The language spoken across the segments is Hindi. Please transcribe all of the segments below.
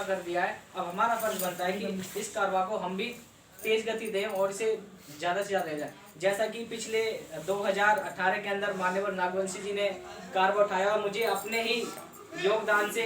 कर दिया है, अब हमारा फर्ज बनता है कि इस कार्रवाई को हम भी तेज गति दें और इसे ज़्यादा से ज़्यादा ले जाए। जैसा कि पिछले 2018 के अंदर मान्यवर नागवंशी जी ने कार्रवाई उठाया और मुझे अपने ही योगदान से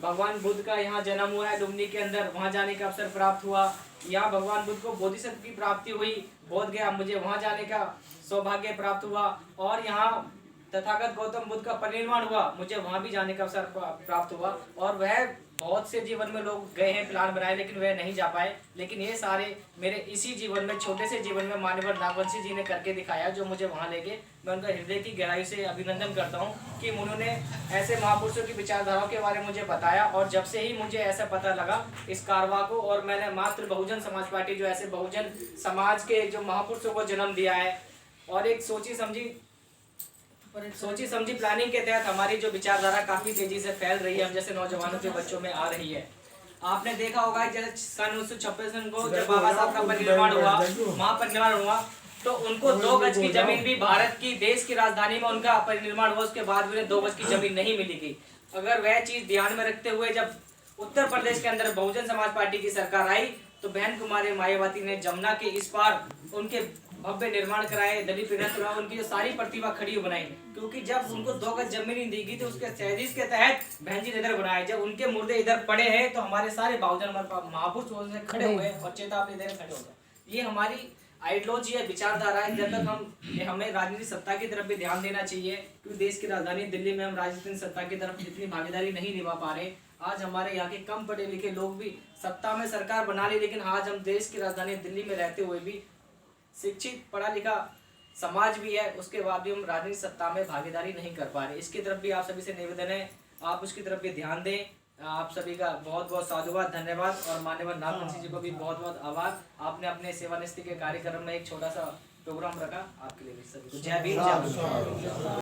भगवान बुद्ध का यहाँ जन्म हुआ है लुम्बिनी के अंदर, वहाँ जाने का अवसर प्राप्त हुआ। यहाँ भगवान बुद्ध को बोधिसत्व की प्राप्ति हुई, बोध गया, मुझे वहाँ जाने का सौभाग्य प्राप्त हुआ। और यहाँ तथागत गौतम बुद्ध का परिनिर्वाण हुआ, मुझे वहाँ भी जाने का अवसर प्राप्त हुआ। और वह बहुत से जीवन में लोग गए हैं, प्लान बनाए, लेकिन वह नहीं जा पाए। लेकिन ये सारे मेरे इसी जीवन में, छोटे से जीवन में मान्यवर नागवंशी जी ने करके दिखाया, जो मुझे वहाँ लेके। मैं उनका हृदय की गहराई से अभिनंदन करता हूँ कि उन्होंने ऐसे महापुरुषों की विचारधाराओं के बारे में मुझे बताया। और जब से ही मुझे ऐसा पता लगा इस कार्रवाई को, और मैंने मात्र बहुजन समाज पार्टी, जो ऐसे बहुजन समाज के जो महापुरुषों को जन्म दिया है, और एक सोची समझी प्लानिंग के तहत हमारी जो विचारधारा काफी तेजी से फैल रही है, हम जैसे नौजवानों के बच्चों में आ रही है। आपने देखा होगा जैसे सन 1956 को जब बाबा साहब का परिनिर्वाण हुआ, महापरिनिर्वाण हुआ, तो उनको 2 गज की जमीन भी, भारत की देश की राजधानी में उनका परिनिर्वाण हुआ, उसके बाद भी उन्हें 2 गज की जमीन नहीं मिली थी। अगर वह चीज ध्यान में रखते हुए जब उत्तर प्रदेश के अंदर बहुजन समाज पार्टी की सरकार आई, तो बहन कुमारी मायावती ने जमुना के इस पार उनके भव्य निर्माण कराए, दलित पीड़ित हुआ, उनकी जो सारी प्रतिभा खड़ी बनाई। क्योंकि जब उनको 2 गज जमीन नहीं दी गई, तो उसके सहदीस के तहत बहन जी ने इधर बनाए। जब उनके मुर्दे इधर पड़े हैं, तो हमारे सारे बहुजन महापुरुष खड़े हुए और चेतावनी देने खड़े हो गए। ये हमारी आइडियोलॉजी है, विचारधारा है। जब तक हमें राजनीतिक सत्ता की तरफ भी ध्यान देना चाहिए, क्योंकि देश की राजधानी दिल्ली में हम राजनीतिक सत्ता की तरफ इतनी भागीदारी नहीं निभा पा रहे। आज हमारे यहाँ के कम पढ़े लिखे लोग भी सत्ता में सरकार बना ली, लेकिन आज हम देश की राजधानी दिल्ली में रहते हुए भी शिक्षित पढ़ा लिखा समाज भी है, उसके बाद भी हम राजनीतिक सत्ता में भागीदारी नहीं कर पा रहे। इसकी तरफ भी आप सभी से निवेदन है, आप उसकी तरफ भी ध्यान दें। आप सभी का बहुत बहुत साधुवाद, धन्यवाद। और मान्यवर नागवंशी जी को भी बहुत बहुत आभार। आपने अपने सेवानिष्ठ के कार्यक्रम में एक छोटा सा प्रोग्राम रखा, आपके लिए भी सभी को जय भीम, जय भारत।